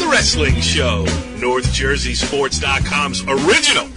Wrestling Show, NorthJerseySports.com's original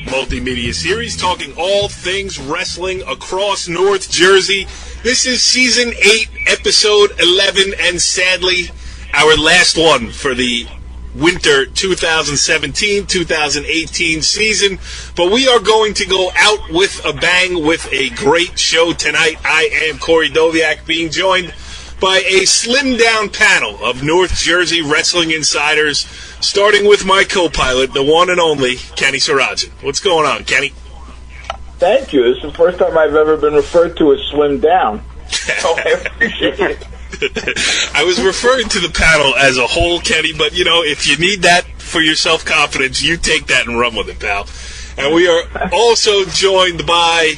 multimedia series, talking all things wrestling across North Jersey. This is Season 8, Episode 11, and sadly, our last one for the winter 2017-2018 season. But we are going to go out with a bang with a great show tonight. I am Corey Doviak, being joined by a slimmed-down panel of North Jersey wrestling insiders, starting with my co-pilot, the one and only Kenny Sarajan. What's going on, Kenny? Thank you. This is the first time I've ever been referred to as slimmed down. So I appreciate it. I was referring to the panel as a whole, Kenny, but, you know, if you need that for your self-confidence, you take that and run with it, pal. And we are also joined by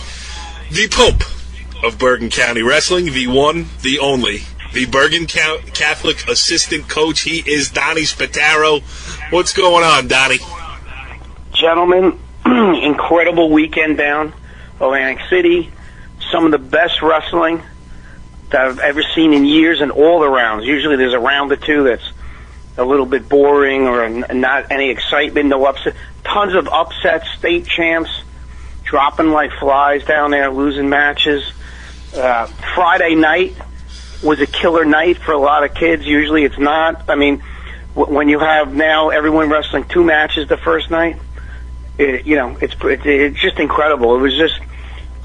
the Pope of Bergen County Wrestling, the one, the only, the Bergen Catholic assistant coach. He is Donnie Spataro. What's going on, Donnie? Gentlemen, incredible weekend down Atlantic City. Some of the best wrestling that I've ever seen in years in all the rounds. Usually there's a round or two that's a little bit boring or not any excitement, no upset. Tons of upsets, state champs, dropping like flies down there, losing matches. Friday night was a killer night for a lot of kids. Usually it's not. I mean, when you have now everyone wrestling 2 matches the first night, it's just incredible. It was just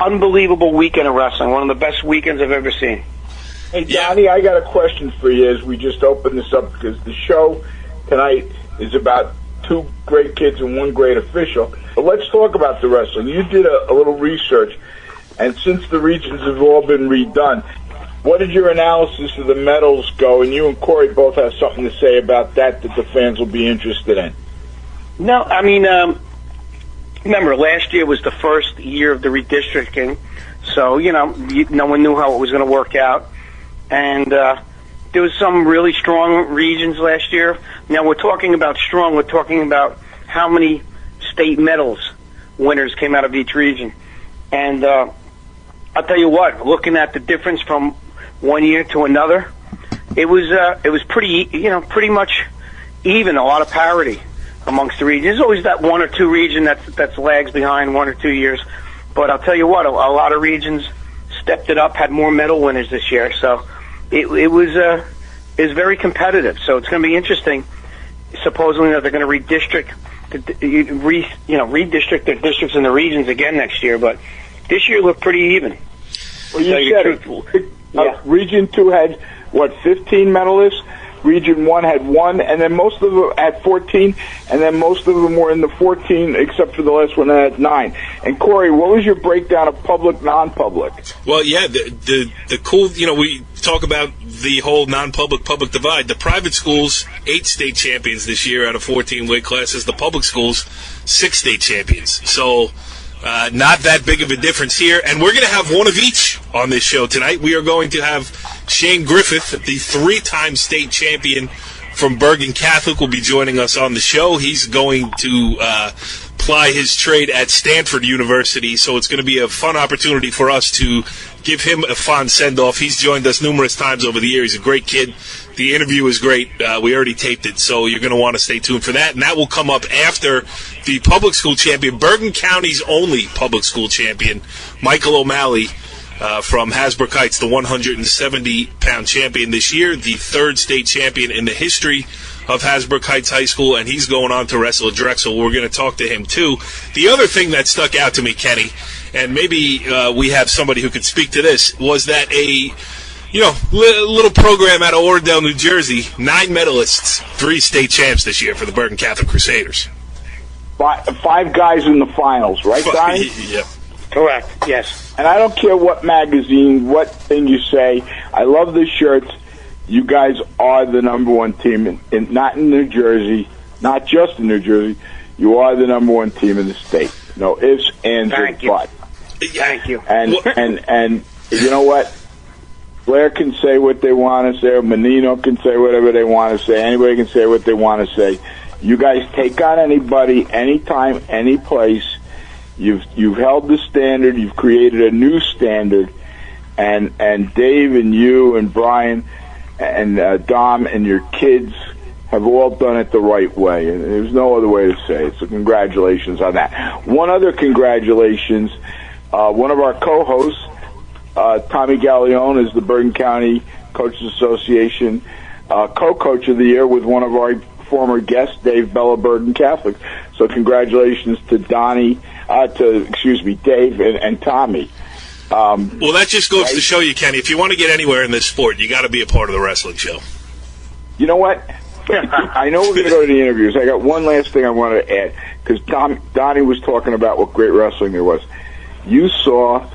unbelievable weekend of wrestling. One of the best weekends I've ever seen. Hey, Donnie, I got a question for you as we just open this up, because the show tonight is about 2 great kids and 1 great official. But let's talk about the wrestling. You did a little research, and since the regions have all been redone, what did your analysis of the medals go? And you and Corey both have something to say about that the fans will be interested in. No, I mean, remember, last year was the first year of the redistricting, so, no one knew how it was going to work out. And there was some really strong regions last year. Now, we're talking about strong. We're talking about how many state medals winners came out of each region. And I'll tell you what, looking at the difference from one year to another, it was pretty much even, a lot of parity amongst the regions. There's always that 1 or 2 region that's lags behind 1 or 2 years. But I'll tell you what, a lot of regions stepped it up, had more medal winners this year. So it was very competitive. So it's going to be interesting. Supposedly that they're going to redistrict their districts in the regions again next year. But this year looked pretty even. Well, you said Region 2 had, 15 medalists? Region 1 had 1, and then most of them had 14, and then most of them were in the 14, except for the last one that had 9. And Corey, what was your breakdown of public, non-public? Well, yeah, the cool, we talk about the whole non-public, public divide. The private schools, 8 state champions this year out of 14 weight classes. The public schools, 6 state champions. So not that big of a difference here. And we're going to have one of each on this show tonight. We are going to have Shane Griffith, the 3-time state champion from Bergen Catholic, will be joining us on the show. He's going to ply his trade at Stanford University, so it's going to be a fun opportunity for us to give him a fond send-off. He's joined us numerous times over the years. He's a great kid. The interview is great. We already taped it, so you're going to want to stay tuned for that. And that will come up after the public school champion, Bergen County's only public school champion, Michael O'Malley, from Hasbrouck Heights, the 170-pound champion this year, the 3rd state champion in the history of Hasbrouck Heights High School, and he's going on to wrestle at Drexel. We're going to talk to him, too. The other thing that stuck out to me, Kenny, and maybe we have somebody who could speak to this, was that a little program out of Oradell, New Jersey, 9 medalists, 3 state champs this year for the Bergen Catholic Crusaders. 5 guys in the finals, right, Donnie? Yep. Correct, yes. And I don't care what magazine, what thing you say. I love the shirts. You guys are the number 1 team, not in New Jersey, not just in New Jersey. You are the number 1 team in the state. No ifs, ands, or buts. Thank you. And you know what? Blair can say what they want to say, or Menino can say whatever they want to say. Anybody can say what they want to say. You guys take on anybody, anytime, any place. You've held the standard. You've created a new standard, and Dave and you and Brian and Dom and your kids have all done it the right way, and there's no other way to say it. So congratulations on that. One other congratulations, one of our co-hosts, Tommy Gallione, is the Bergen County Coaches Association co-coach of the year with one of our former guests, Dave Bella, Bergen Catholic. So congratulations to Dave and Tommy. Well, that just goes to show you, Kenny, if you want to get anywhere in this sport, you got to be a part of the wrestling show. You know what? I know we're going to go to the interviews. I got one last thing I wanted to add, because Donnie was talking about what great wrestling there was. You saw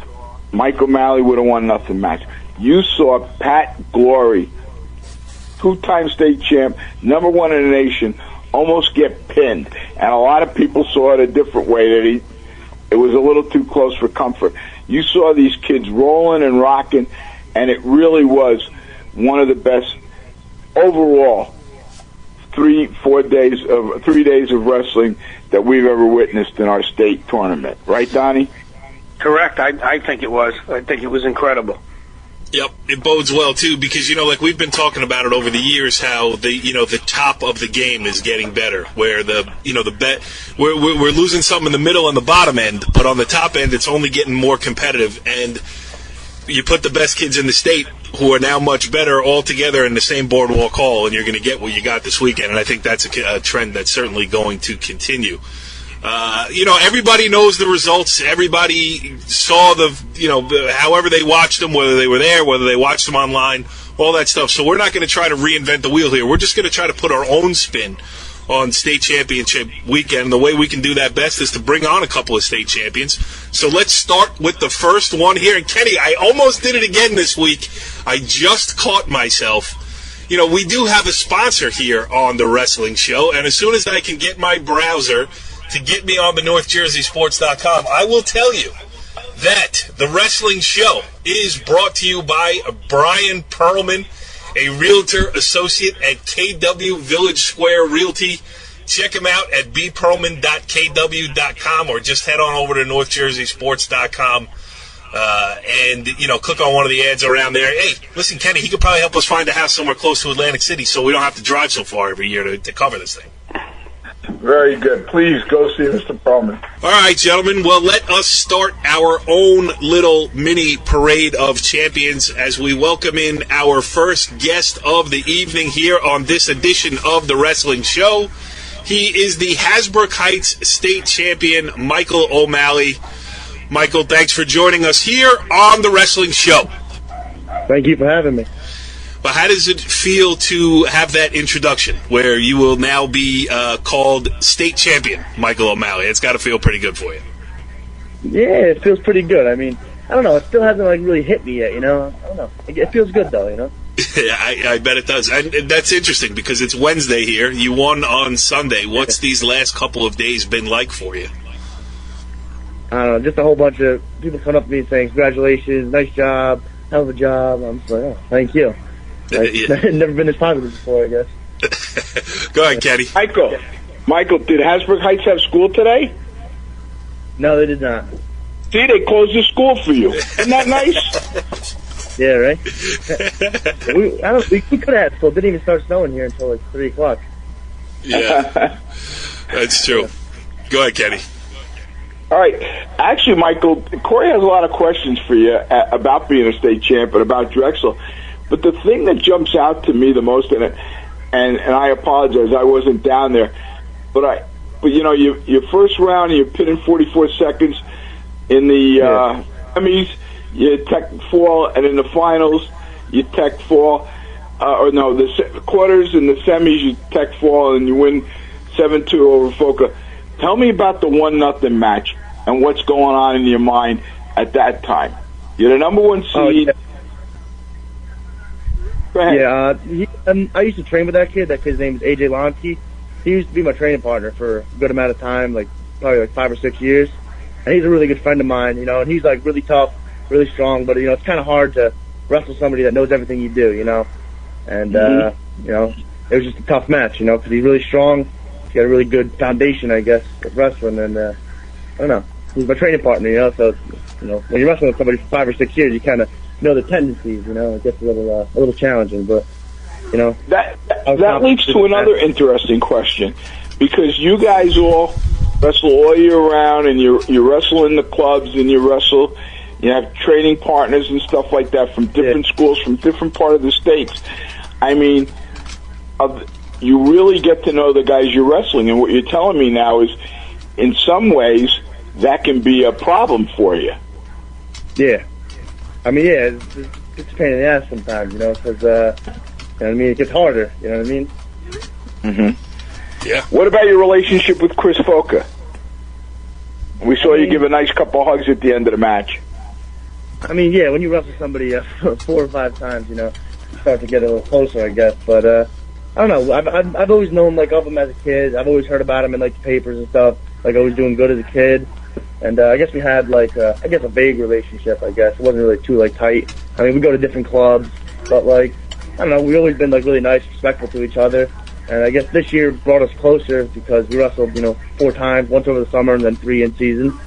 Mike O'Malley with a 1-0 match. You saw Pat Glory, 2-time state champ, number 1 in the nation, almost get pinned. And a lot of people saw it a different way, that it was a little too close for comfort. You saw these kids rolling and rocking, and it really was one of the best overall 3 days of wrestling that we've ever witnessed in our state tournament. Right, Donnie? Correct. I think it was. I think it was incredible. Yep, it bodes well too, because like we've been talking about it over the years, how the top of the game is getting better, where we're losing some in the middle and the bottom end, but on the top end it's only getting more competitive, and you put the best kids in the state who are now much better all together in the same boardwalk hall, and you're going to get what you got this weekend, and I think that's a trend that's certainly going to continue. Everybody knows the results. Everybody saw however they watched them, whether they were there, whether they watched them online, all that stuff. So we're not going to try to reinvent the wheel here. We're just going to try to put our own spin on state championship weekend. The way we can do that best is to bring on a couple of state champions. So let's start with the first one here. And Kenny, I almost did it again this week. I just caught myself. We do have a sponsor here on the wrestling show, and as soon as I can get my browser to get me on the NorthJerseySports.com, I will tell you that the wrestling show is brought to you by Brian Perlman, a realtor associate at KW Village Square Realty. Check him out at bperlman.kw.com, or just head on over to NorthJerseySports.com and click on one of the ads around there. Hey, listen, Kenny, he could probably help us find a house somewhere close to Atlantic City, so we don't have to drive so far every year to cover this thing. Very good. Please go see Mr. Perlman. All right, gentlemen. Well, let us start our own little mini parade of champions as we welcome in our first guest of the evening here on this edition of the Wrestling Show. He is the Hasbrouck Heights state champion, Michael O'Malley. Michael, thanks for joining us here on the Wrestling Show. Thank you for having me. Well, how does it feel to have that introduction where you will now be called state champion, Michael O'Malley? It's got to feel pretty good for you. Yeah, it feels pretty good. I mean, I don't know. It still hasn't really hit me yet, I don't know. It feels good, though, Yeah, I bet it does. And that's interesting because it's Wednesday here. You won on Sunday. What's these last couple of days been like for you? I don't know. Just a whole bunch of people coming up to me saying, congratulations, nice job, hell of a job. I'm just like, oh, thank you. Never been this positive before, I guess. Go ahead, Kenny. Michael, did Hasbrouck Heights have school today? No, they did not. See, they closed the school for you. Isn't that nice? Yeah, right? we could have had school. It didn't even start snowing here until like 3 o'clock. Yeah, that's true. Go ahead, Kenny. All right. Actually, Michael, Corey has a lot of questions for you about being a state champ and about Drexel. But the thing that jumps out to me the most in it, and I apologize, I wasn't down there, but your first round, you're pitting 44 seconds in the semis, you tech fall, and in the finals, you tech fall, the quarters and the semis, you tech fall, and you win 7-2 over Foca. Tell me about the 1-0 match and what's going on in your mind at that time. You're the number 1 seed. Oh, yeah. Yeah, I used to train with that kid. That kid's name is AJ Lonsky. He used to be my training partner for a good amount of time, probably 5 or 6 years. And he's a really good friend of mine, and he's really tough, really strong. But it's kind of hard to wrestle somebody that knows everything you do, And it was just a tough match, because he's really strong. He's got a really good foundation, I guess, with wrestling. And I don't know, he's my training partner, you know. So, you know, when you're wrestling with somebody for 5 or 6 years, you kind of know the tendencies, you know. It gets a little challenging, but, you know. That leads to another interesting question, because you guys all wrestle all year round, and you wrestle in the clubs, and you have training partners and stuff like that from different schools, from different part of the states. I mean, you really get to know the guys you're wrestling, and what you're telling me now is, in some ways, that can be a problem for you. Yeah. I mean, yeah, it's a pain in the ass sometimes, you know, because, you know what I mean, it gets harder, you know what I mean? Mm-hmm. Yeah. What about your relationship with Chris Foca? We saw you give a nice couple of hugs at the end of the match. I mean, yeah, when you wrestle somebody 4 or 5 times, you know, you start to get a little closer, I guess. But I don't know. I've always known like of him as a kid. I've always heard about him in like the papers and stuff. Like always doing good as a kid. And I guess we had like a vague relationship. I guess it wasn't really too like tight. I mean, we go to different clubs, but like I don't know. We've always been like really nice, respectful to each other. And I guess this year brought us closer because we wrestled, you know, 4 times, once over the summer and then 3 in season.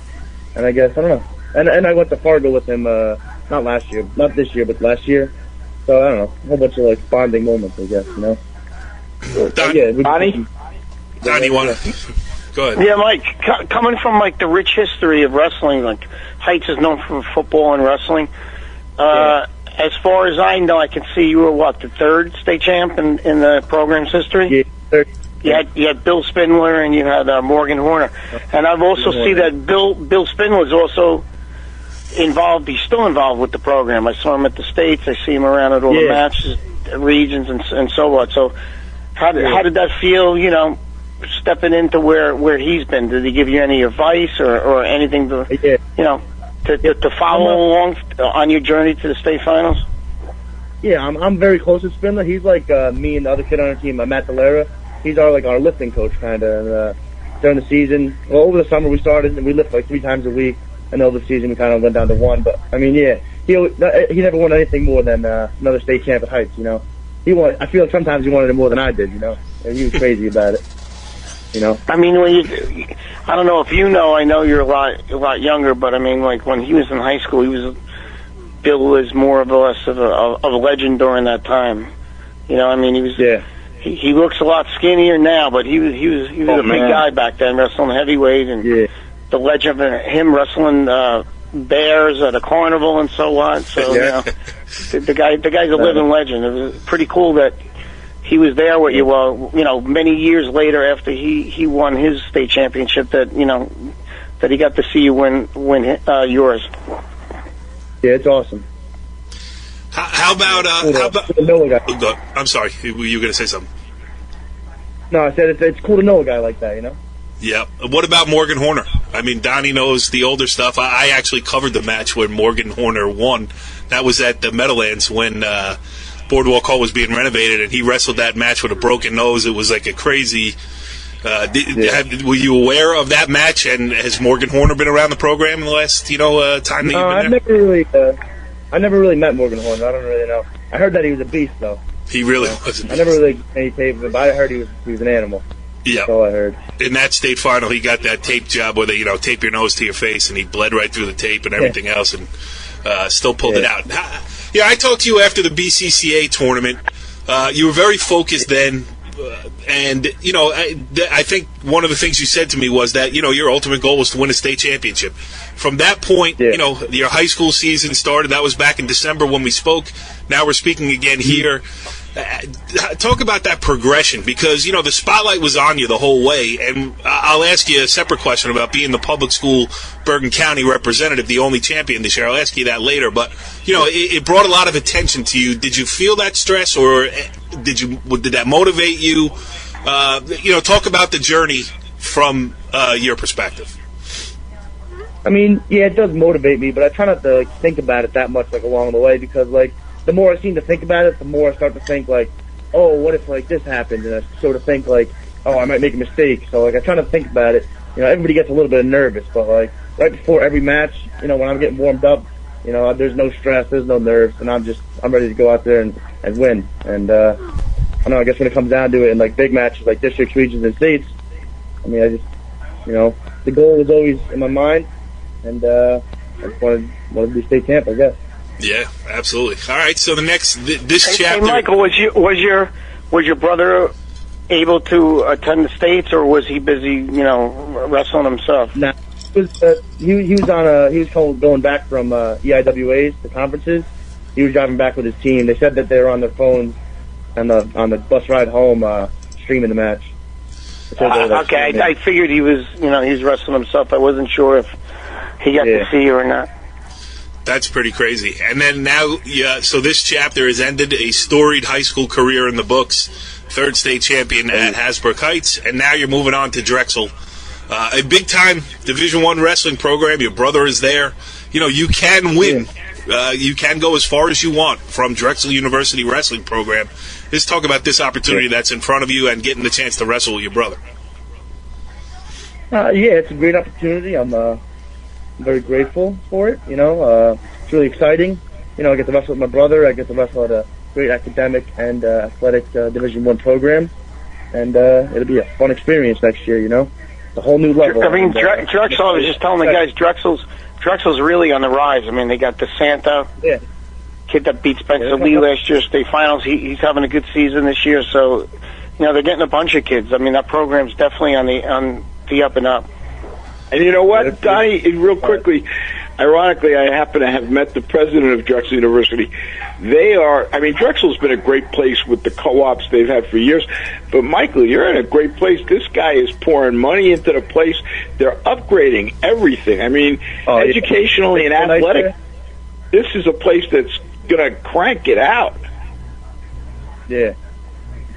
And I guess I don't know. And I went to Fargo with him, not last year, not this year, but last year. So, I don't know, a whole bunch of, like, bonding moments, I guess, you know? Donnie, you want to... Go ahead. Yeah, Mike, coming from, like, the rich history of wrestling, like, Heights is known for football and wrestling. As far as I know, I can see you were, what, the 3rd state champ in the program's history? Yeah, 3rd. You had Bill Spindler and you had Morgan Horner. And I've also seen that Bill Spindler is also involved. He's still involved with the program. I saw him at the States. I see him around at all the matches, regions, and so on. So how did that feel, you know, stepping into where he's been? Did he give you any advice or anything to, you know, to follow along on your journey to the state finals? Yeah, I'm very close to Spindler. He's like me and the other kid on our team, Matt Delera. He's our lifting coach, kind of. During the season, well, over the summer we started and we lift like 3 times a week. And over the season we kind of went down to 1. But I mean, yeah, he never won anything more than another state champ at Heights. You know, I feel like sometimes he wanted it more than I did. You know, and he was crazy about it. You know, I mean, I don't know if you know. I know you're a lot younger, but I mean, like when he was in high school, Bill was more of a legend during that time. You know, I mean, he was. Yeah. He looks a lot skinnier now, but he was a big guy back then, wrestling heavyweight, and the legend of him wrestling bears at a carnival and so on. So you know, the guy's a living legend. It was pretty cool that he was there with you. Well, you know, many years later after he won his state championship, that you know that he got to see you win yours. Yeah, it's awesome. How about I'm sorry, were you going to say something? No, I said it's cool to know a guy like that, you know? Yeah. What about Morgan Horner? I mean, Donnie knows the older stuff. I actually covered the match when Morgan Horner won. That was at the Meadowlands when Boardwalk Hall was being renovated, and he wrestled that match with a broken nose. It was like a crazy... were you aware of that match, and has Morgan Horner been around the program in the last time that you've been there? I never really met Morgan Horner. I don't really know. I heard that he was a beast, though. He really was. I never really any tape of him, but I heard he was an animal. Yeah, that's all I heard. In that state final, he got that tape job where they tape your nose to your face, and he bled right through the tape and everything else, and still pulled it out. Yeah, I talked to you after the BCCA tournament. You were very focused then. And, I think one of the things you said to me was that, your ultimate goal was to win a state championship. From that point, your high school season started. That was back in December when we spoke. Now we're speaking again here. Talk about that progression because, the spotlight was on you the whole way. And I'll ask you a separate question about being the public school Bergen County representative, the only champion this year. I'll ask you that later. But, it brought a lot of attention to you. Did you feel that stress or did that motivate you? Talk about the journey from your perspective. I mean, yeah, it does motivate me, but I try not to think about it that much along the way because the more I seem to think about it, the more I start to think oh, what if this happened? And I sort of think oh, I might make a mistake. So I try not to think about it. Everybody gets a little bit nervous, but right before every match, when I'm getting warmed up, there's no stress, there's no nerves, and I'm ready to go out there and win. And I don't know, I guess when it comes down to it in big matches like districts, regions, and states, I mean, I just, the goal was always in my mind. and I just wanted to be state champ, I guess. Yeah, absolutely. All right, so this chapter. Hey, Michael, was your brother able to attend the States, or was he busy, wrestling himself? Nah, he was going back from EIWAs, the conferences. He was driving back with his team. They said that they were on their phones on the bus ride home, streaming the match. Okay, I figured he was wrestling himself. I wasn't sure if he got to see you or not. That's pretty crazy. And then now, so this chapter has ended a storied high school career in the books. Third state champion at Hasbrouck Heights, and now you're moving on to Drexel. A big-time Division I wrestling program. Your brother is there. You can win. You can go as far as you want from Drexel University wrestling program. Let's talk about this opportunity that's in front of you and getting the chance to wrestle with your brother. It's a great opportunity. I'm very grateful for it. It's really exciting. I get to wrestle with my brother. I get to wrestle at a great academic and athletic Division I program, and it'll be a fun experience next year. The whole new level. I mean, Drexel. I was just telling the guys, Drexel's really on the rise. I mean, they got DeSanta, kid that beat Spencer Lee last year, state finals. He's having a good season this year. So, they're getting a bunch of kids. I mean, that program's definitely on the up and up. And you know what, Donnie, real quickly, ironically, I happen to have met the president of Drexel University. Drexel's been a great place with the co-ops they've had for years. But, Michael, you're in a great place. This guy is pouring money into the place. They're upgrading everything. I mean, educationally and athletic, this is a place that's going to crank it out. Yeah.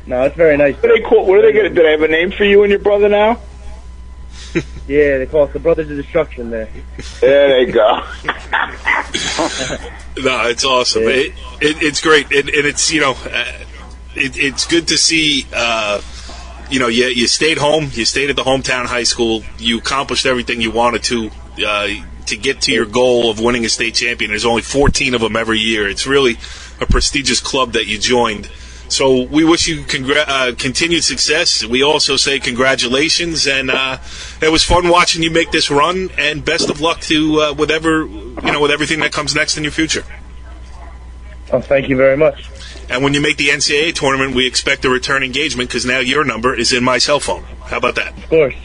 No, it's very nice. What are they going to, do they have a name for you and your brother now? Yeah, they call us the Brothers of Destruction there. There they go. No, it's awesome. Yeah. It's great, and it's it's good to see. You stayed home. You stayed at the hometown high school. You accomplished everything you wanted to get to your goal of winning a state champion. There's only 14 of them every year. It's really a prestigious club that you joined. So we wish you continued success. We also say congratulations, and it was fun watching you make this run. And best of luck to with everything that comes next in your future. Oh, thank you very much. And when you make the NCAA tournament, we expect a return engagement because now your number is in my cell phone. How about that? Of course.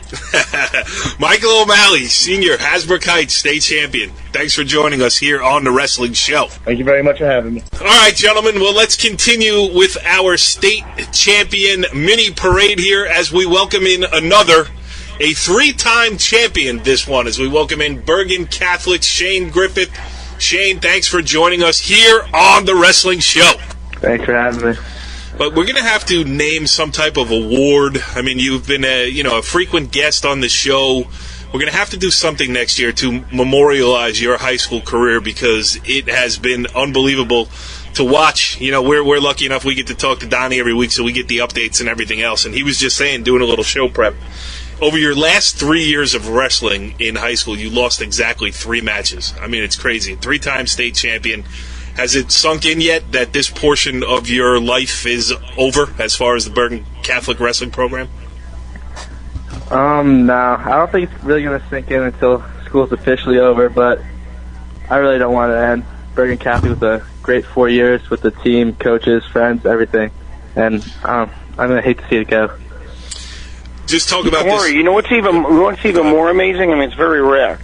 Michael O'Malley, Senior, Hasbrouck Heights State Champion. Thanks for joining us here on The Wrestling Show. Thank you very much for having me. All right, gentlemen. Well, let's continue with our state champion mini parade here as we welcome in a three-time champion this one, as we welcome in Bergen Catholic Shane Griffith. Shane, thanks for joining us here on The Wrestling Show. Thanks for having me. But we're going to have to name some type of award. I mean, you've been a frequent guest on the show. We're going to have to do something next year to memorialize your high school career because it has been unbelievable to watch. We're lucky enough we get to talk to Donnie every week, so we get the updates and everything else. And he was just saying, doing a little show prep, over your last 3 years of wrestling in high school, you lost exactly 3 matches. I mean, it's crazy. 3-time state champion. Has it sunk in yet that this portion of your life is over as far as the Bergen Catholic Wrestling program? No. I don't think it's really going to sink in until school's officially over, but I really don't want to end. Bergen Catholic was a great 4 years with the team, coaches, friends, everything. And I'm going to hate to see it go. Just talk about this. You know what's even more amazing? I mean, it's very rare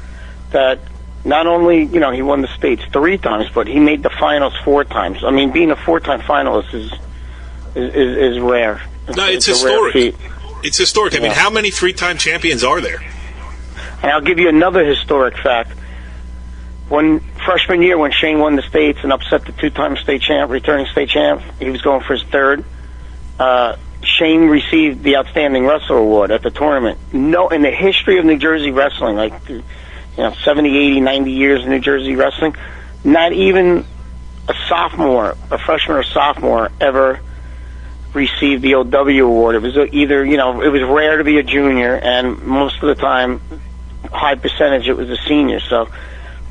that not only, he won the states 3 times, but he made the finals 4 times. I mean, being a 4-time finalist is rare. No, it's historic. It's historic. I mean, how many 3-time champions are there? And I'll give you another historic fact. When freshman year, when Shane won the states and upset the 2-time state champ, returning state champ, he was going for his 3rd. Shane received the Outstanding Wrestler Award at the tournament. No, in the history of New Jersey wrestling, 70, 80, 90 years of New Jersey wrestling, not even a freshman or sophomore ever received the OW award. It was either, it was rare to be a junior, and most of the time, high percentage, it was a senior. So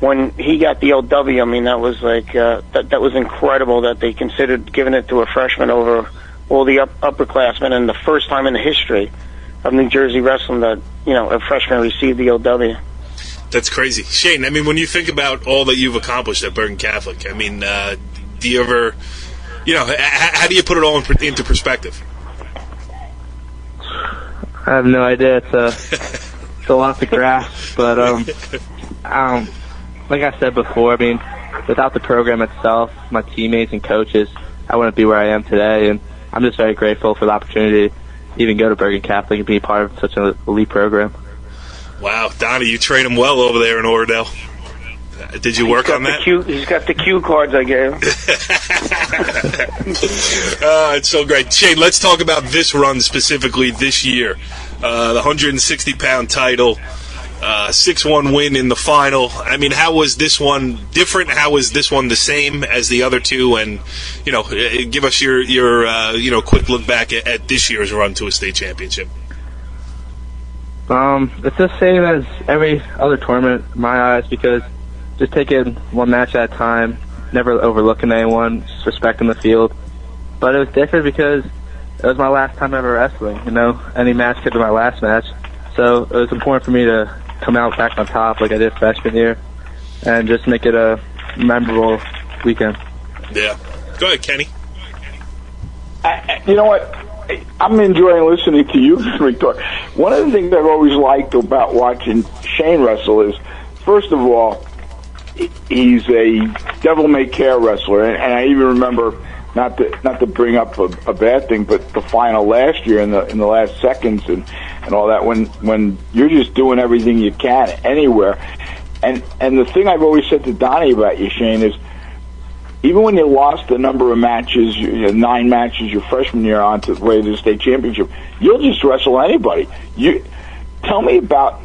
when he got the OW, I mean, that was that was incredible that they considered giving it to a freshman over all the upperclassmen, and the first time in the history of New Jersey wrestling that, a freshman received the OW. That's crazy. Shane, I mean, when you think about all that you've accomplished at Bergen Catholic, I mean, do you ever, how do you put it all into perspective? I have no idea. It's a lot to grasp, but like I said before, I mean, without the program itself, my teammates and coaches, I wouldn't be where I am today, and I'm just very grateful for the opportunity to even go to Bergen Catholic and be part of such an elite program. Wow, Donnie, you train him well over there in Oradell. Did you work on that? He's got the cue cards I gave him. It's so great. Shane, let's talk about this run specifically this year. The 160-pound title, 6-1 win in the final. I mean, how was this one different? How was this one the same as the other two? And, give us your quick look back at this year's run to a state championship. It's the same as every other tournament in my eyes, because just taking one match at a time, never overlooking anyone, just respecting the field. But it was different because it was my last time ever wrestling. Any match could be my last match. So it was important for me to come out back on top like I did freshman year and just make it a memorable weekend. Yeah. Go ahead, Kenny. You know what? I'm enjoying listening to you three talk. One of the things I've always liked about watching Shane wrestle is, first of all, he's a devil-may-care wrestler, and I even remember, not to bring up a bad thing, but the final last year in the last seconds and all that, when you're just doing everything you can anywhere, and the thing I've always said to Donnie about you, Shane, is even when you lost a number of matches, 9 matches your freshman year on to the way to the state championship, you'll just wrestle anybody. Tell me about,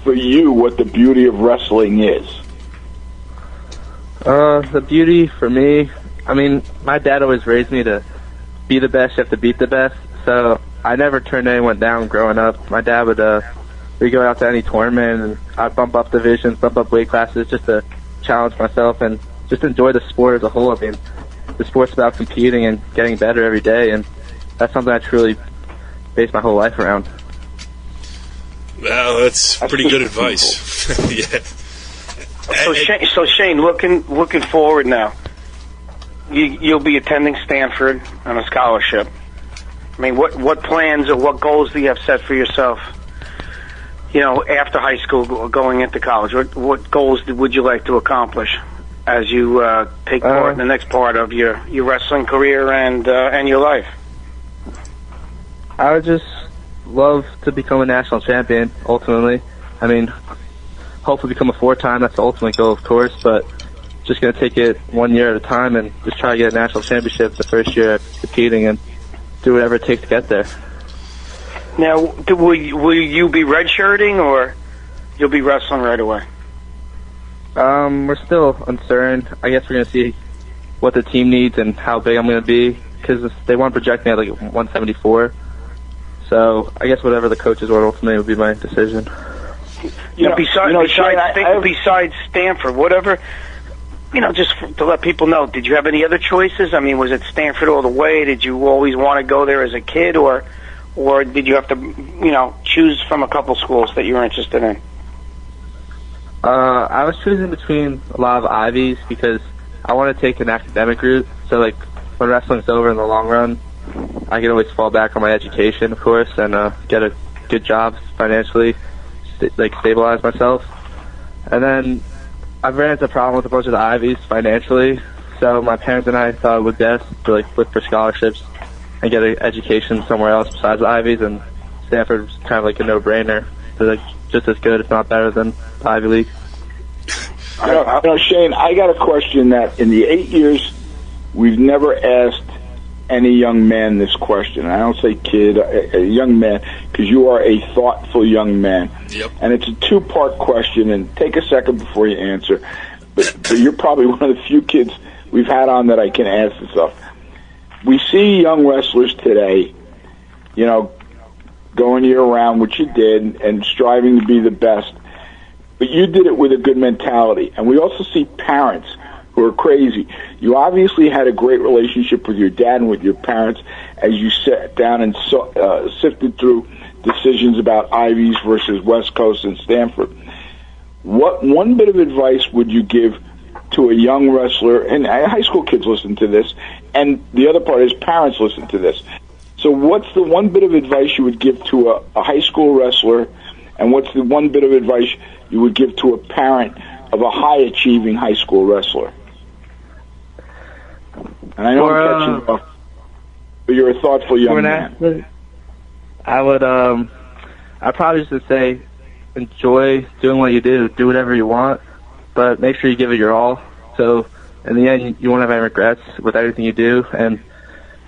for you, what the beauty of wrestling is. The beauty for me, I mean, my dad always raised me to be the best, you have to beat the best. So I never turned anyone down growing up. My dad would we'd go out to any tournament, and I'd bump up divisions, bump up weight classes just to challenge myself and just enjoy the sport as a whole. I mean, the sport's about competing and getting better every day, and that's something I truly base my whole life around. Well, that's pretty good advice. Yeah. So Shane, looking forward now, you'll be attending Stanford on a scholarship. I mean, what plans or what goals do you have set for yourself? After high school, going into college, what goals would you like to accomplish as you take part in the next part of your wrestling career and your life? I would just love to become a national champion, ultimately. I mean, hopefully become a 4-time. That's the ultimate goal, of course, but just going to take it 1 year at a time and just try to get a national championship the first year competing and do whatever it takes to get there. Now, will you be redshirting, or you'll be wrestling right away? We're still uncertain. I guess we're going to see what the team needs and how big I'm going to be, because they want to project me at like 174. So I guess whatever the coaches want ultimately would be my decision. Besides Stanford, whatever, just to let people know, did you have any other choices? I mean, was it Stanford all the way? Did you always want to go there as a kid, or did you have to, choose from a couple schools that you were interested in? I was choosing between a lot of Ivies because I want to take an academic route. So, like, when wrestling's over in the long run, I can always fall back on my education, of course, and get a good job financially, stabilize myself. And then I've ran into a problem with a bunch of the Ivies financially, so my parents and I thought it would best to look for scholarships and get an education somewhere else besides the Ivies, and Stanford was kind of like a no-brainer. So just as good, if not better, than the Ivy League. Shane, I got a question that in the 8 years we've never asked any young man this question. And I don't say kid, a young man, because you are a thoughtful young man. Yep. And it's a 2-part question, and take a second before you answer. But you're probably one of the few kids we've had on that I can ask this of. We see young wrestlers today, going year-round, which you did, and striving to be the best. But you did it with a good mentality. And we also see parents who are crazy. You obviously had a great relationship with your dad and with your parents as you sat down and sifted through decisions about Ivies versus West Coast and Stanford. what one bit of advice would you give to a young wrestler, and high school kids listen to this, and the other part is parents listen to this. So what's the one bit of advice you would give to a high school wrestler, and what's the one bit of advice you would give to a parent of a high-achieving high school wrestler? And I know I'm catching you off, but you're a thoughtful young man. I would, I'd probably just say enjoy doing what you do. Do whatever you want, but make sure you give it your all. So in the end, you won't have any regrets with everything you do. And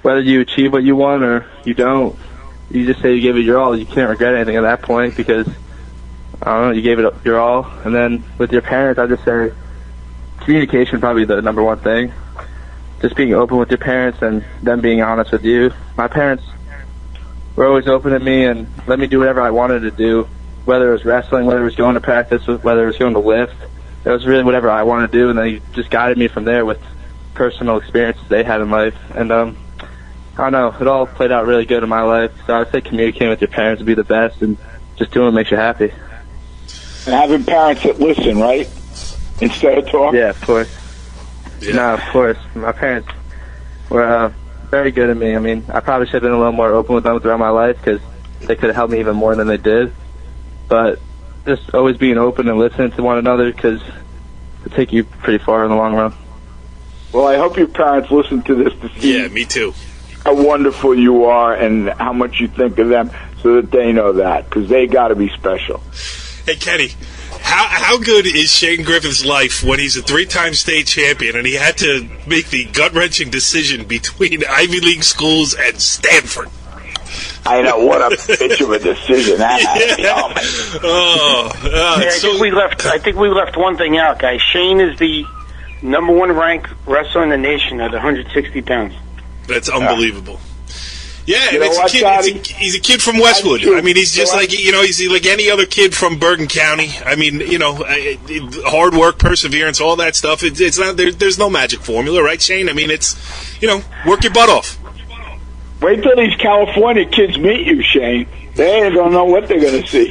whether you achieve what you want or you don't, you just say you gave it your all. You can't regret anything at that point because, I don't know, you gave it your all. And then with your parents, I'd just say communication probably the number one thing. Just being open with your parents and them being honest with you. My parents were always open to me and let me do whatever I wanted to do, whether it was wrestling, whether it was going to practice, whether it was going to lift. It was really whatever I wanted to do, and they just guided me from there with personal experiences they had in life. And I don't know, it all played out really good in my life. So I'd say communicating with your parents would be the best, and just doing what makes you happy. And having parents that listen, right? Instead of talk? Yeah, of course. Yeah. No, of course. My parents were very good at me. I mean, I probably should have been a little more open with them throughout my life because they could have helped me even more than they did. But just always being open and listening to one another because it'll take you pretty far in the long run. Well, I hope your parents listen to this to see Yeah, me too. how wonderful you are and how much you think of them so that they know that, because they got to be special. Hey, Kenny, how good is Shane Griffith's life when he's a 3-time state champion and he had to make the gut-wrenching decision between Ivy League schools and Stanford? I know, what a bitch of a decision that had to be. Oh, I think we left one thing out, guys. Shane is the number 1 ranked wrestler in the nation at 160 pounds. That's unbelievable. Yeah, You and know what, he's a kid from Westwood. I mean, he's just like, he's like any other kid from Bergen County. I mean, hard work, perseverance, all that stuff. It's not there's no magic formula, right, Shane? I mean, it's, work your butt off. Wait till these California kids meet you, Shane. They ain't gonna know what they're gonna see.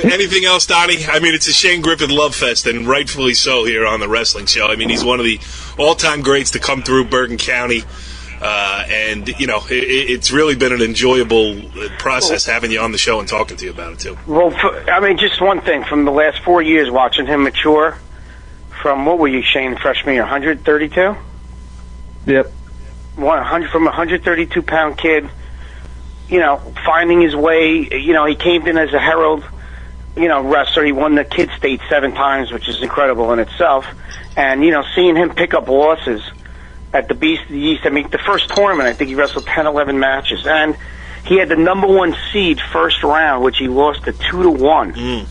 Anything else, Donnie? I mean, it's a Shane Griffith love fest, and rightfully so here on the Wrestling Show. I mean, he's one of the all-time greats to come through Bergen County, and it's really been an enjoyable process having you on the show and talking to you about it too. Well, just one thing from the last 4 years, watching him mature. From what were you, Shane, freshman year? 132. Yep. 100 from a 132-pound kid, finding his way. He came in as a herald, wrestler. He won the kid state 7 times, which is incredible in itself. And seeing him pick up losses at the Beast of the East. I mean, the first tournament, I think he wrestled 10, 11 matches, and he had the number 1 seed first round, which he lost to 2-1.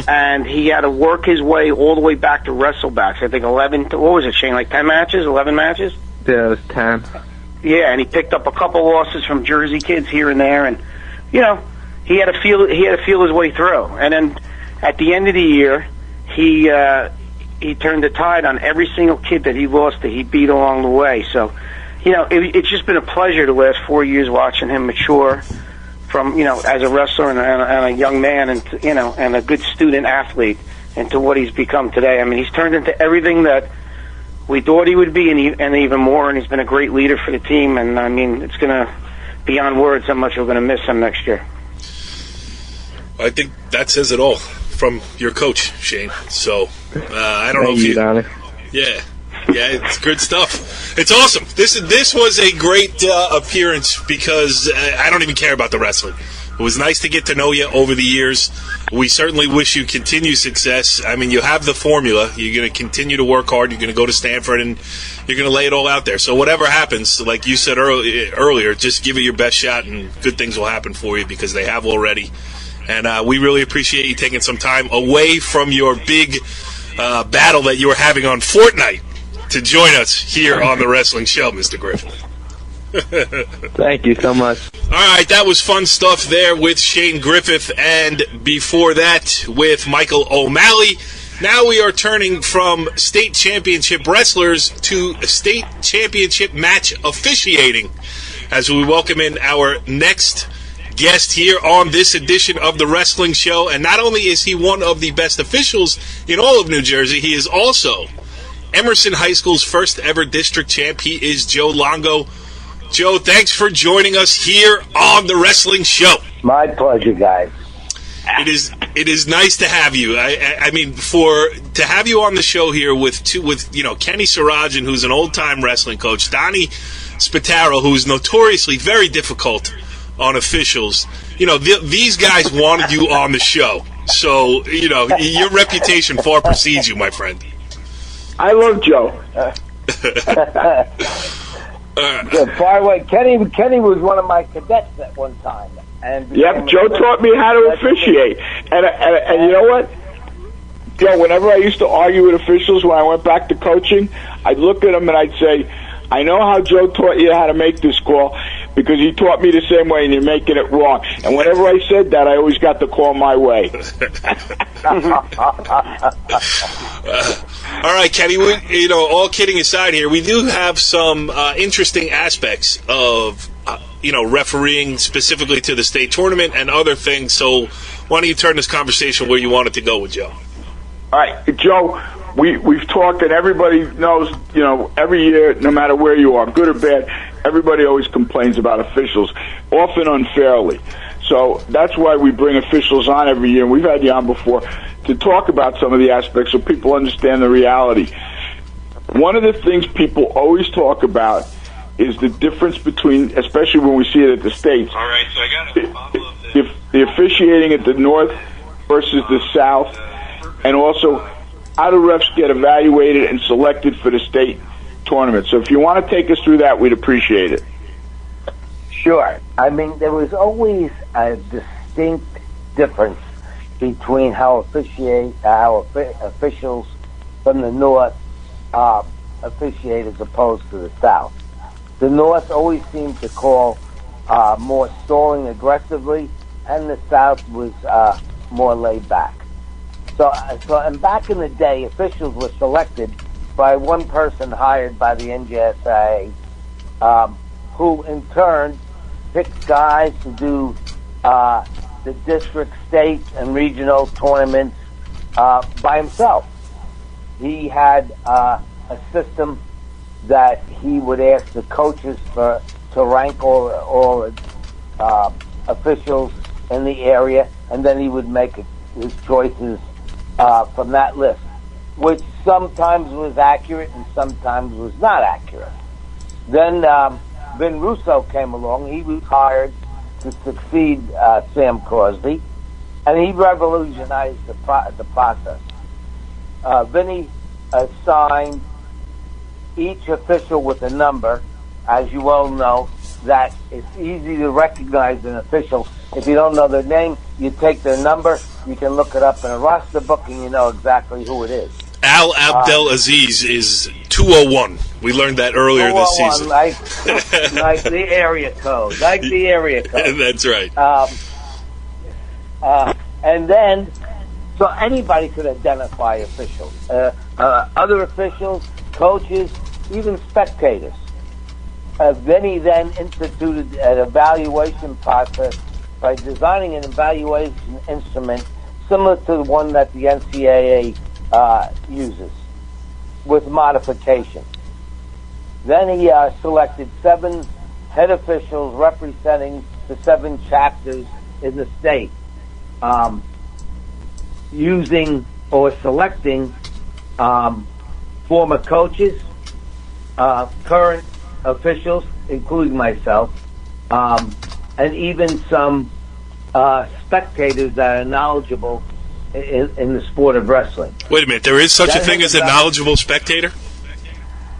And he had to work his way all the way back to wrestlebacks. I think 11. What was it, Shane? Like 10 matches, 11 matches? Yeah, it was 10. Yeah, and he picked up a couple losses from Jersey kids here and there, and he had to feel his way through. And then at the end of the year, he turned the tide on every single kid that he lost that he beat along the way. So, it's just been a pleasure the last 4 years watching him mature from as a wrestler and a young man, and and a good student athlete into what he's become today. I mean, he's turned into everything that we thought he would be, and even more. And he's been a great leader for the team. And I mean, it's going to beyond words how much we're going to miss him next year. I think that says it all from your coach, Shane. So I don't know if you, Donnie. Yeah, it's good stuff. It's awesome. This was a great appearance because I don't even care about the wrestling. It was nice to get to know you over the years. We certainly wish you continued success. I mean, you have the formula. You're going to continue to work hard. You're going to go to Stanford, and you're going to lay it all out there. So whatever happens, like you said earlier, just give it your best shot, and good things will happen for you because they have already. And we really appreciate you taking some time away from your big battle that you were having on Fortnite to join us here on the Wrestling Show, Mr. Griffith. Thank you so much. All right, that was fun stuff there with Shane Griffith, and before that with Michael O'Malley. Now we are turning from state championship wrestlers to state championship match officiating as we welcome in our next guest here on this edition of The Wrestling Show. And not only is he one of the best officials in all of New Jersey, he is also Emerson High School's first ever district champ. He is Joe Luongo. Joe, thanks for joining us here on The Wrestling Show. My pleasure, guys. It is nice to have you. I mean, to have you on the show here with Kenny Sarajan, who's an old time wrestling coach, Donnie Spataro, who's notoriously very difficult on officials. These guys wanted you on the show, so your reputation far precedes you, my friend. I love Joe. By the way, Kenny was one of my cadets at one time. And yep, Joe taught me how to officiate. And you know what? Joe, whenever I used to argue with officials when I went back to coaching, I'd look at them and I'd say, I know how Joe taught you how to make this call because he taught me the same way and you're making it wrong. And whenever I said that, I always got the call my way. All right, Kenny, all kidding aside here, we do have some interesting aspects of refereeing specifically to the state tournament and other things. So why don't you turn this conversation where you want it to go with Joe? All right, Joe, we've talked, and everybody knows, every year, no matter where you are, good or bad, everybody always complains about officials, often unfairly. So that's why we bring officials on every year, and we've had you on before, to talk about some of the aspects so people understand the reality. One of the things people always talk about is the difference between, especially when we see it at the States, all right, so I got the officiating at the North versus the South, and also how do refs get evaluated and selected for the state tournament. So if you want to take us through that, we'd appreciate it. Sure. I mean, there was always a distinct difference between how officials from the North officiate as opposed to the South. The North always seemed to call more stalling aggressively, and the South was more laid back. So, and back in the day, officials were selected by one person hired by the NJSA, who in turn picked guys to do the district, state, and regional tournaments by himself. He had a system that he would ask the coaches to rank all officials in the area, and then he would make his choices from that list, which sometimes was accurate and sometimes was not accurate. Then Vin Russo came along. He was hired to succeed Sam Crosby, and he revolutionized the process. Vinny assigned each official with a number. As you all know, that it's easy to recognize an official. If you don't know their name, you take their number, you can look it up in a roster book, and you know exactly who it is. Al Abdelaziz is 201. We learned that earlier this season. Like the area code. That's right. And then, so anybody could identify officials. Other officials, coaches, even spectators. Vinny then instituted an evaluation process by designing an evaluation instrument similar to the one that the NCAA uses, with modification. Then he selected 7 head officials representing the 7 chapters in the state, using or selecting former coaches, current officials, including myself, and even some spectators that are knowledgeable in the sport of wrestling.Ait a minute, there is such a thing as a knowledgeable spectator?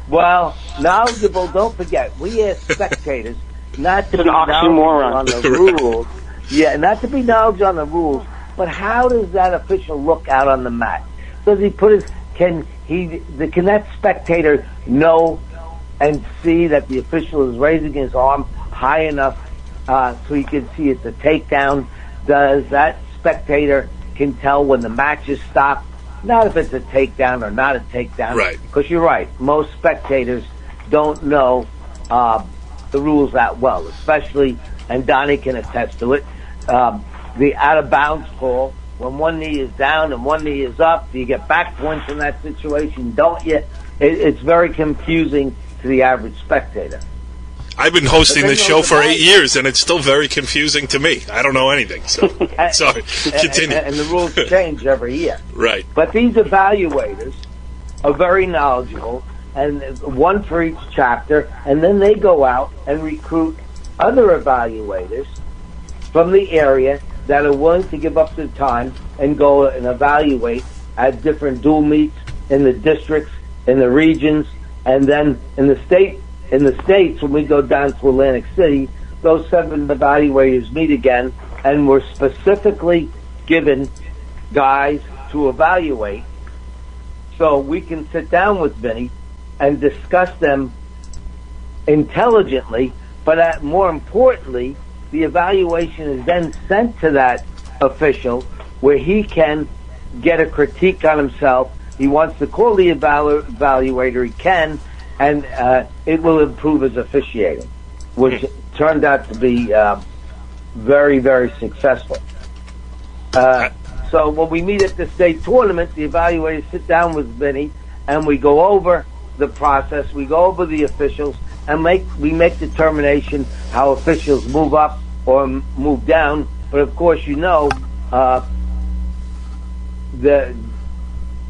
Well, knowledgeable, don't forget, we as spectators, not to be knowledgeable on the rules. Yeah, not to be knowledgeable on the rules, but how does that official look out on the mat? Does he put his, can that spectator know and see that the official is raising his arm high enough so he can see it's a takedown? Does that spectator can tell when the match is stopped? Not if it's a takedown or not a takedown. Right. Because you're right. Most spectators don't know the rules that well, especially, and Donnie can attest to it, the out of bounds call when one knee is down and one knee is up. Do you get back points in that situation? Don't you? It's very confusing to the average spectator. I've been hosting this show for 8 years, and it's still very confusing to me. I don't know anything, so sorry. Continue. And the rules change every year. Right. But these evaluators are very knowledgeable, and one for each chapter, and then they go out and recruit other evaluators from the area that are willing to give up their time and go and evaluate at different dual meets in the districts, in the regions, and then in the state. In the States, when we go down to Atlantic City, those 7 evaluators meet again, and we're specifically given guys to evaluate so we can sit down with Vinny and discuss them intelligently, but more importantly, the evaluation is then sent to that official where he can get a critique on himself. He wants to call the evaluator, he can, and it will improve his officiating, which turned out to be very, very successful. So when we meet at the state tournament, the evaluators sit down with Vinny, and we go over the process, we go over the officials, and we make determination how officials move up or move down. But of course,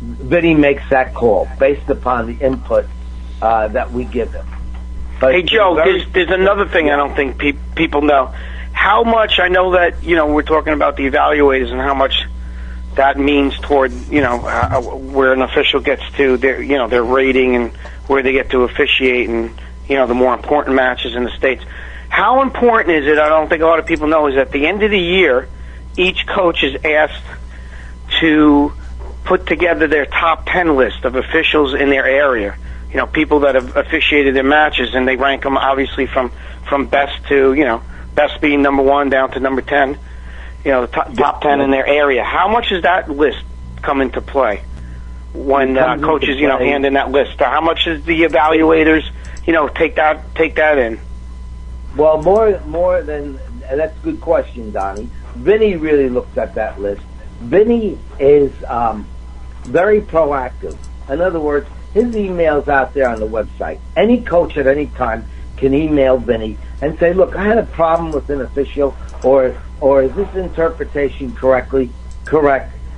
Vinny makes that call based upon the input that we give them. But hey, Joe, there's another thing I don't think people know. How much, I know that, we're talking about the evaluators and how much that means toward, where an official gets to their rating and where they get to officiate and, the more important matches in the States. How important is it, I don't think a lot of people know, is at the end of the year, each coach is asked to put together their top 10 list of officials in their area. People that have officiated their matches, and they rank them obviously from best to, best being number 1 down to number 10, the top 10 in their area. How much does that list come into play when coaches, hand in that list? How much does the evaluators, take that in? Well, more than, and that's a good question, Donnie. Vinny really looks at that list. Vinny is very proactive. In other words, his email's out there on the website. Any coach at any time can email Vinny and say, look, I had a problem with an official, or is this interpretation correct?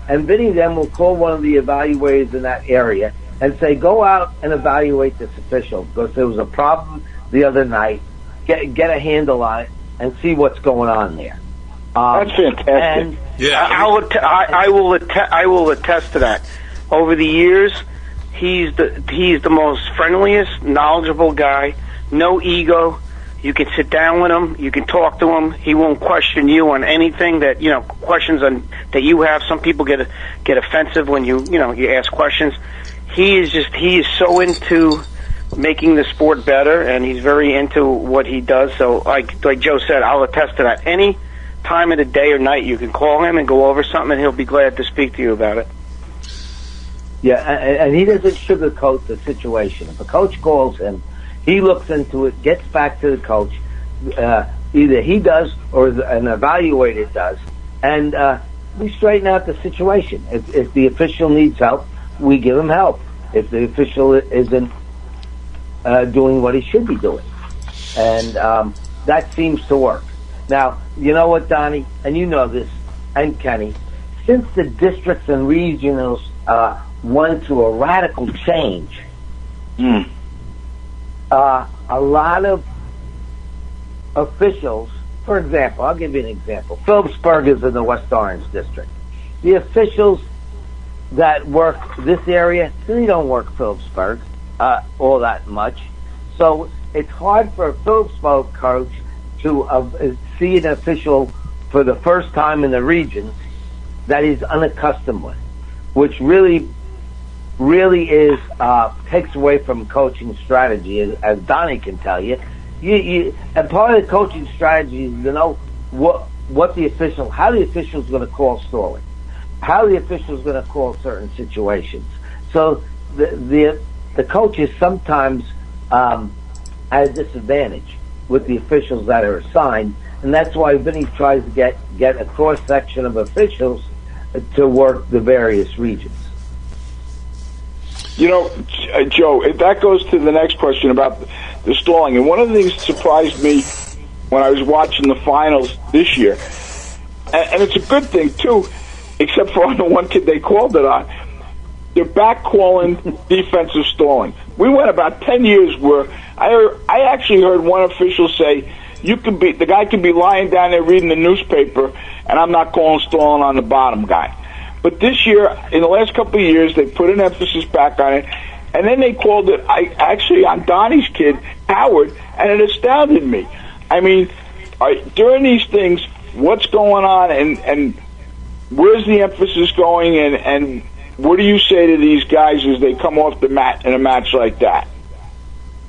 And Vinny then will call one of the evaluators in that area and say, go out and evaluate this official, because there was a problem the other night. Get a handle on it and see what's going on there. That's fantastic. And yeah, I will attest to that. Over the years, he's the most friendliest, knowledgeable guy. No ego. You can sit down with him. You can talk to him. He won't question you on anything that questions that you have. Some people get offensive when you ask questions. He is so into making the sport better, and he's very into what he does. So, like Joe said, I'll attest to that. Any time of the day or night, you can call him and go over something, and he'll be glad to speak to you about it. Yeah, and he doesn't sugarcoat the situation. If a coach calls him, he looks into it, gets back to the coach. Either he does or an evaluator does, and we straighten out the situation. If the official needs help, we give him help. If the official isn't doing what he should be doing, and that seems to work. Now, you know what, Donnie, and you know this, and Kenny, since the districts and regionals went through a radical change, a lot of officials, for example, I'll give you an example. Phillipsburg is in the West Orange district. The officials that work this area, they don't work Phillipsburg all that much. So it's hard for a Phillipsburg coach to see an official for the first time in the regions that he's unaccustomed with, which really is takes away from coaching strategy, as Donnie can tell you. And part of the coaching strategy is to know how the official's going to call stalling, how the official's going to call certain situations. So the coach is sometimes at a disadvantage with the officials that are assigned, And that's why Vinny tries to get a cross-section of officials to work the various regions. You know, Joe, that goes to the next question about the stalling. And one of the things that surprised me when I was watching the finals this year, and it's a good thing, too, except for on the one kid they called it on, they're back calling defensive stalling. We went about 10 years where I actually heard one official say, the guy could be lying down there reading the newspaper, and I'm not calling stalling on the bottom guy. But this year, in the last couple of years, they put an emphasis back on it, and then they called it, actually on Donnie's kid, Howard, and it astounded me. I mean, during these things, what's going on, and where's the emphasis going, and what do you say to these guys as they come off the mat in a match like that?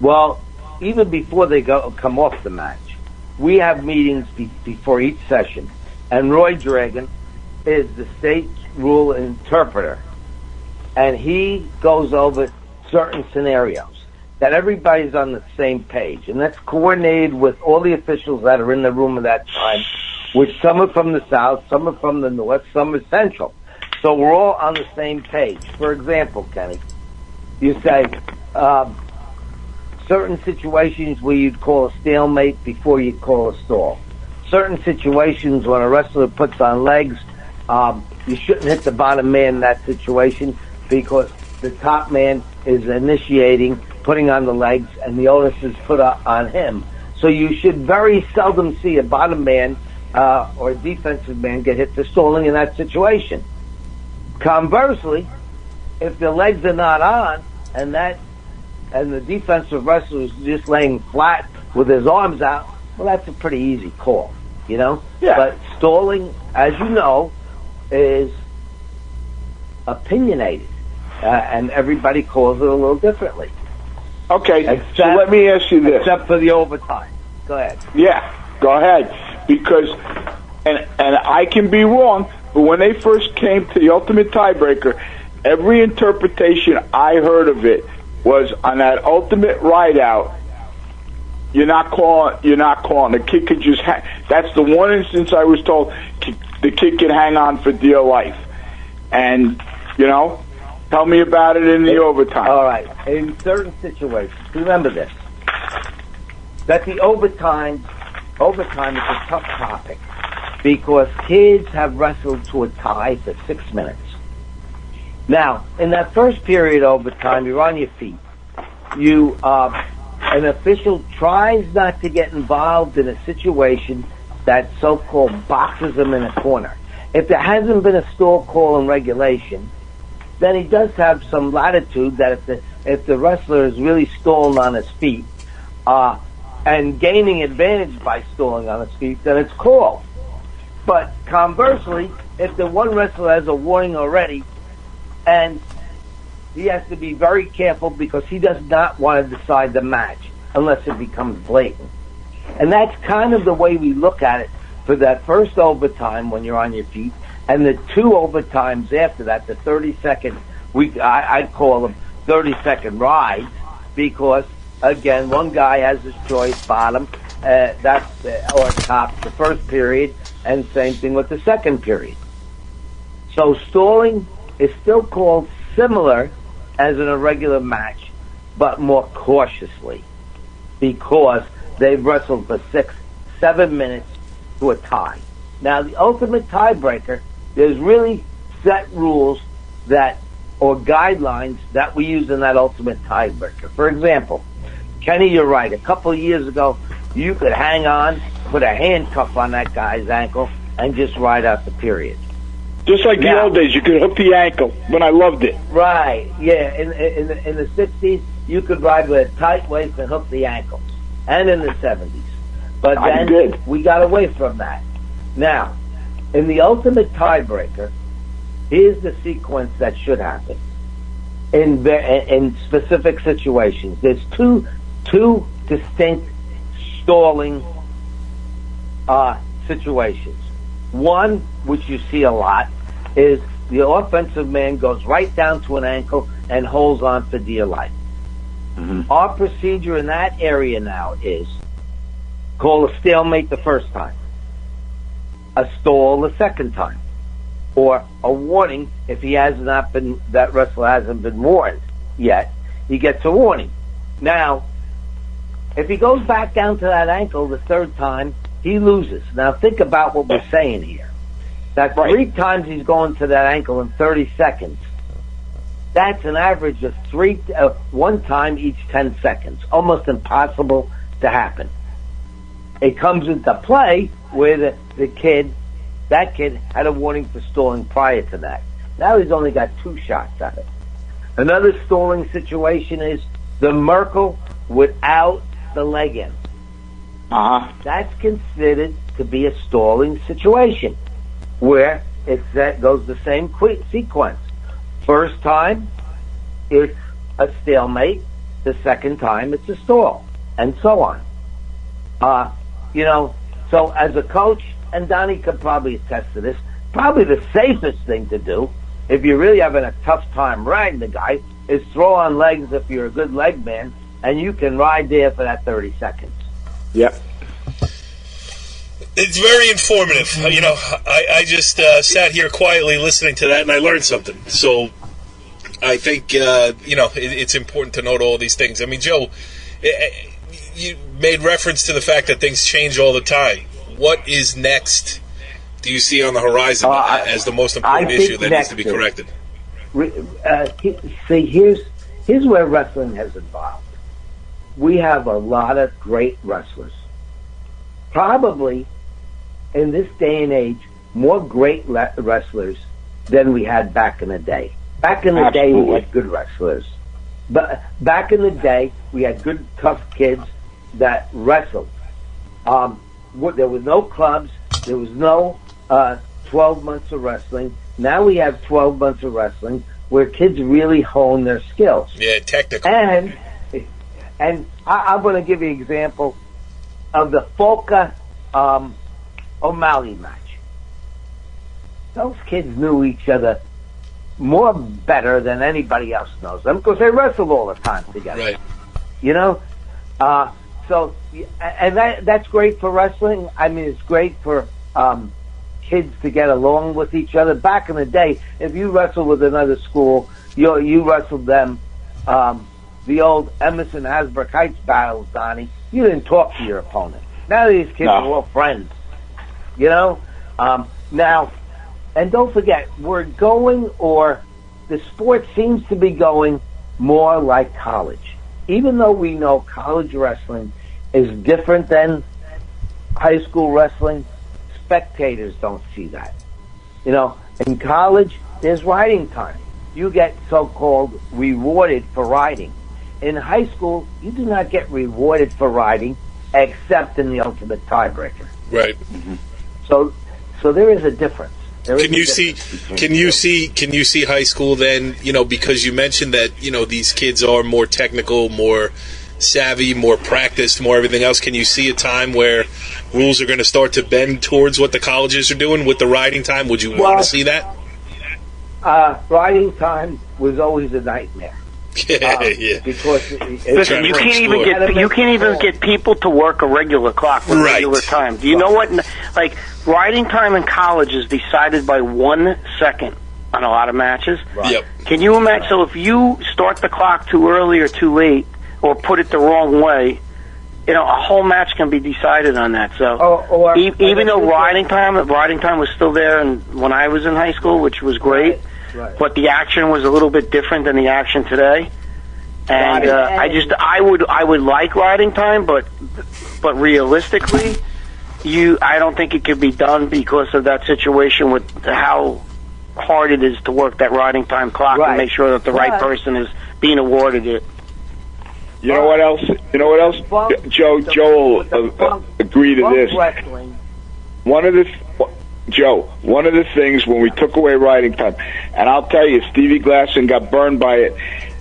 Well, even before they come off the match, we have meetings before each session, and Roy Dragon is the state rule interpreter, and he goes over certain scenarios that everybody's on the same page, and that's coordinated with all the officials that are in the room at that time, which some are from the south, some are from the north, some are central. So we're all on the same page. For example, Kenny, you say certain situations where you'd call a stalemate before you'd call a stall. Certain situations when a wrestler puts on legs, you shouldn't hit the bottom man in that situation because the top man is initiating, putting on the legs, and the onus is put on him. So you should very seldom see a bottom man or a defensive man get hit for stalling in that situation. Conversely, if the legs are not on and the defensive wrestler is just laying flat with his arms out, well, that's a pretty easy call, you know? Yeah. But stalling, as you know, is opinionated, and everybody calls it a little differently. Okay, so let me ask you this. Except for the overtime. Go ahead. Yeah, go ahead. Because, and I can be wrong, but when they first came to the ultimate tiebreaker, every interpretation I heard of it was on that ultimate ride out, you're not calling. The kid could just that's the one instance I was told the kid can hang on for dear life. And, you know, tell me about it in the overtime. All right. In certain situations, remember this, that the overtime is a tough topic because kids have wrestled to a tie for 6 minutes. Now, in that first period overtime, you're on your feet. An official tries not to get involved in a situation that so-called boxes him in a corner. If there hasn't been a stall call in regulation, then he does have some latitude that if the wrestler is really stalling on his feet and gaining advantage by stalling on his feet, then it's called. But conversely, if the one wrestler has a warning already, and he has to be very careful because he does not want to decide the match unless it becomes blatant. And that's kind of the way we look at it for that first overtime when you're on your feet, and the two overtimes after that, the 30-second, I'd call them 30-second rides, because, again, one guy has his choice, bottom, or top, the first period, and same thing with the second period. So stalling is still called similar as in a regular match, but more cautiously, because they've wrestled for 6-7 minutes to a tie. Now, the ultimate tiebreaker, there's really set rules or guidelines that we use in that ultimate tiebreaker. For example, Kenny, you're right. A couple of years ago, you could hang on, put a handcuff on that guy's ankle, and just ride out the period. Just like the old days, you could hook the ankle, when I loved it. Right, yeah. In the 60s, you could ride with a tight waist and hook the ankles. And in the 70s. But then we got away from that. Now, in the ultimate tiebreaker, here's the sequence that should happen. In specific situations, there's two distinct stalling situations. One, which you see a lot, is the offensive man goes right down to an ankle and holds on for dear life. Mm-hmm. Our procedure in that area now is call a stalemate the first time. a stall the second time, or a warning if that wrestler hasn't been warned yet. He gets a warning. Now, if he goes back down to that ankle the third time, he loses. Now think about what we're saying here. That 3 times he's going to that ankle in 30 seconds. That's an average of 1 time each 10 seconds. Almost impossible to happen. It comes into play where that kid had a warning for stalling prior to that. Now he's only got 2 shots at it. Another stalling situation is the Merkel without the leg in. That's considered to be a stalling situation, where that goes the same sequence. First time, it's a stalemate. The second time, it's a stall, and so on. So as a coach, and Donnie could probably attest to this, probably the safest thing to do, if you're really having a tough time riding the guy, is throw on legs if you're a good leg man, and you can ride there for that 30 seconds. Yep. It's very informative. I just sat here quietly listening to that, and I learned something. So I think, it's important to note all these things. I mean, Joe, you made reference to the fact that things change all the time. What is next do you see on the horizon as the most important issue that needs to be corrected? See, here's where wrestling has evolved. We have a lot of great wrestlers. Probably, in this day and age, more great wrestlers than we had back in the day. Back in the day, we had good wrestlers. But back in the day, we had good, tough kids that wrestled. There was no clubs. There was no 12 months of wrestling. Now we have 12 months of wrestling where kids really hone their skills. Yeah, technical. And I'm going to give you an example of the Folka O'Malley match. Those kids knew each other more better than anybody else knows them because they wrestle all the time together. Right. So that's great for wrestling. I mean, it's great for kids to get along with each other. Back in the day, if you wrestled with another school, you wrestled them. The old Emerson Hasbrouck Heights battles, Donnie. You didn't talk to your opponent. Now these kids are all friends. Now, and don't forget, the sport seems to be going more like college. Even though we know college wrestling is different than high school wrestling, spectators don't see that. In college, there's riding time. You get so-called rewarded for riding. In high school, you do not get rewarded for riding except in the ultimate tiebreaker. Right. Mm-hmm. So there is a difference. Can you see high school then, because you mentioned that, these kids are more technical, more savvy, more practiced, more everything else. Can you see a time where rules are going to start to bend towards what the colleges are doing with the riding time? Would you want to see that? Riding time was always a nightmare. Yeah. Because listen, you can't even get people to work a regular clock with regular time. Do you know what? Like, riding time in college is decided by 1 second on a lot of matches. Right. Yep. Can you imagine? So if you start the clock too early or too late, or put it the wrong way, a whole match can be decided on that. So even though riding time was still there, and when I was in high school, which was great. Right. But the action was a little bit different than the action today, and I would like riding time, but realistically, I don't think it could be done because of that situation with how hard it is to work that riding time clock and make sure that the right person is being awarded it. You know what else? Joe will agree to this. Wrestling. One of the things when we took away riding time, and I'll tell you, Stevie Glasson got burned by it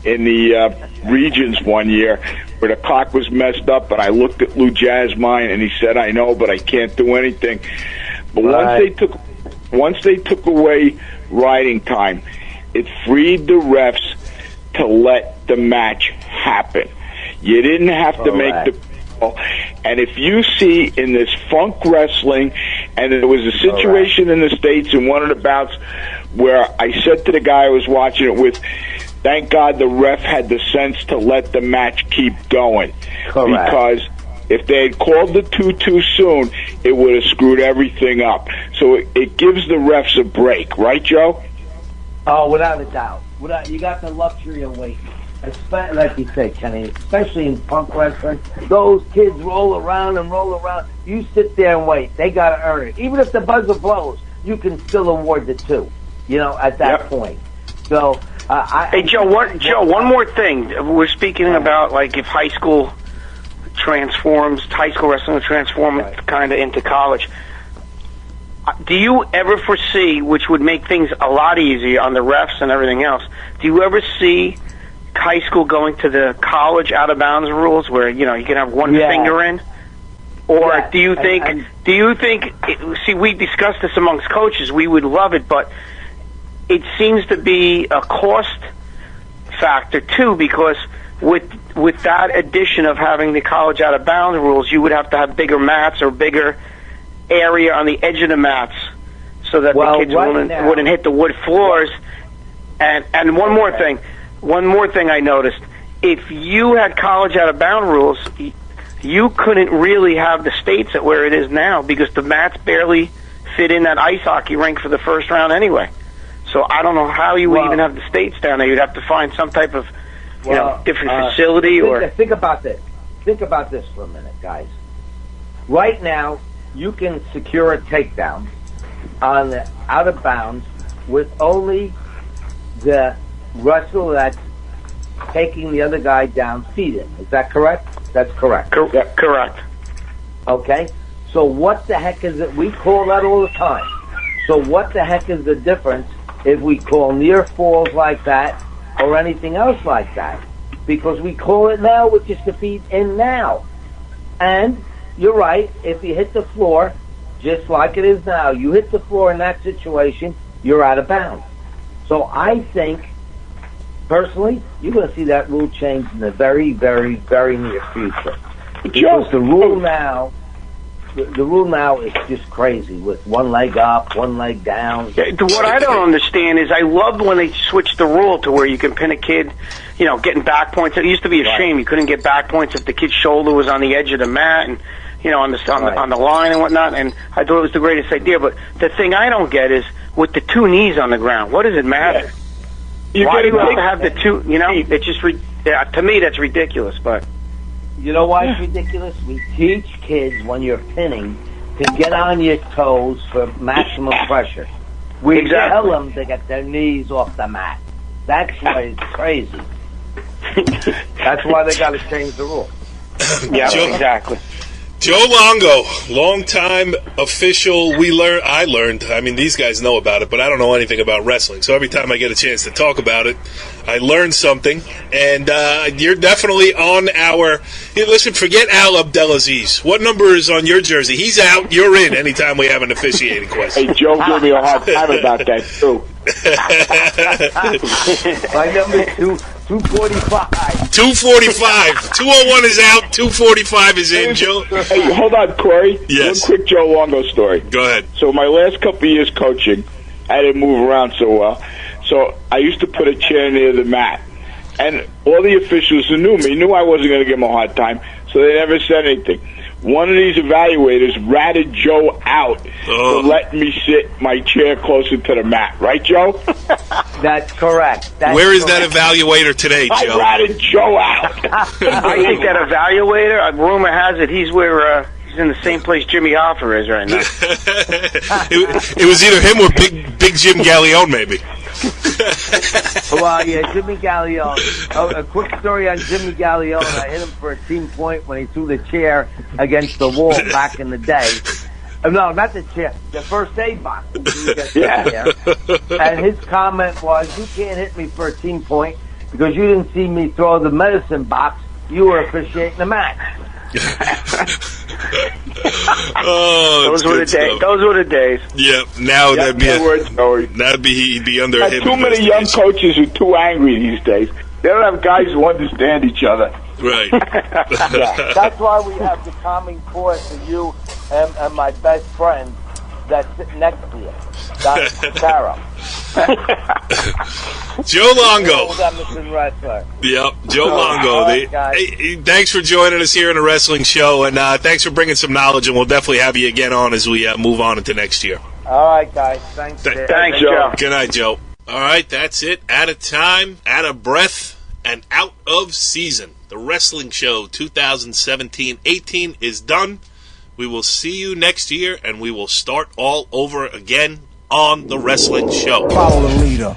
in the regions one year where the clock was messed up, and I looked at Lou Jasmine, and he said, I know, but I can't do anything. But once they took away riding time, it freed the refs to let the match happen. You didn't have to make the call. And if you see in this funk wrestling And there was a situation in the States in one of the bouts where I said to the guy I was watching it with, thank God the ref had the sense to let the match keep going. Correct. Because if they had called the 2 too soon, it would have screwed everything up. So it gives the refs a break. Right, Joe? Oh, without a doubt. You got the luxury of waiting. Like you say, Kenny, especially in punk wrestling, those kids roll around and roll around. You sit there and wait. They got to earn it. Even if the buzzer blows, you can still award the 2, at that point. So, hey, Joe, one more thing. We're speaking about, like, if high school wrestling will transform kind of into college. Do you ever foresee, which would make things a lot easier on the refs and everything else, do you ever see high school going to the college out-of-bounds rules where, you can have one finger in? Or do you think, see, we discussed this amongst coaches, we would love it, but it seems to be a cost factor, too, because with that addition of having the college out-of-bounds rules, you would have to have bigger mats or bigger area on the edge of the mats so that the kids wouldn't hit the wood floors. And one more thing I noticed, if you had college out-of-bounds rules, you couldn't really have the states at where it is now because the mats barely fit in that ice hockey rink for the first round anyway. So I don't know how you would even have the states down there. You'd have to find some type of different facility. Think about this. Think about this for a minute, guys. Right now, you can secure a takedown on the out-of-bounds with only the wrestler that's taking the other guy down feet in. Is that correct? That's correct. Correct. Okay. So what the heck is it? We call that all the time. So what the heck is the difference if we call near falls like that or anything else like that? Because we call it now with just the feet in now. And you're right, if you hit the floor, just like it is now, you hit the floor in that situation, you're out of bounds. So I think, personally, you're going to see that rule change in the very, very, very near future. Because the rule now is just crazy with one leg up, one leg down. What I don't understand is I loved when they switched the rule to where you can pin a kid, getting back points. It used to be a shame you couldn't get back points if the kid's shoulder was on the edge of the mat and on the line and whatnot. And I thought it was the greatest idea. But the thing I don't get is with the 2 knees on the ground, what does it matter? Yeah. Why do you have to have the 2? It's just to me that's ridiculous. But you know why it's ridiculous? We teach kids when you're pinning to get on your toes for maximum pressure. We tell them to get their knees off the mat. That's why it's crazy. That's why they got to change the rule. Yeah, exactly. Joe Luongo, longtime official. I learned. I mean, these guys know about it, but I don't know anything about wrestling. So every time I get a chance to talk about it, I learn something. And you're definitely on our. Hey, listen, forget Al Abdelaziz. What number is on your jersey? He's out. You're in. Anytime we have an officiating question. Hey, Joe gave me a hard time about that too. My number is 245. 245. 201 is out. 245 is in, Joe. Hey, hold on, Corey. Yes. One quick Joe Luongo story. Go ahead. So my last couple of years coaching, I didn't move around so well. So I used to put a chair near the mat. And all the officials who knew I wasn't going to give them a hard time, so they never said anything. One of these evaluators ratted Joe out for letting me sit my chair closer to the mat. Right, Joe? That's correct. Where is that evaluator today, Joe? I ratted Joe out. I think that evaluator, rumor has it, he's in the same place Jimmy Hoffa is right now. it was either him or Big Jim Gallione, maybe. Well, yeah, Jimmy Gallione. A quick story on Jimmy Gallione. I hit him for a team point when he threw the chair against the wall back in the day. No, not the chair. The first aid box. Yeah. And his comment was, "You can't hit me for a team point because you didn't see me throw the medicine box. You were officiating the match." Those were the days. Yeah, now he'd be under him. Too many young coaches who are too angry these days. They don't have guys who understand each other. Right. Yeah, that's why we have the calming force of you and my best friend that's sitting next to you. Don Carol. Joe Luongo. We got Mr. Wrestler. Yep, Joe Luongo. All right, guys. Hey, thanks for joining us here in the wrestling show, and thanks for bringing some knowledge, and we'll definitely have you again on as we move on into next year. All right, guys. Thanks. Thanks, Joe. Good night, Joe. All right, that's it. Out of time, out of breath, and out of season. The Wrestling Show 2017-18 is done. We will see you next year, and we will start all over again on The Wrestling Show. Follow the leader.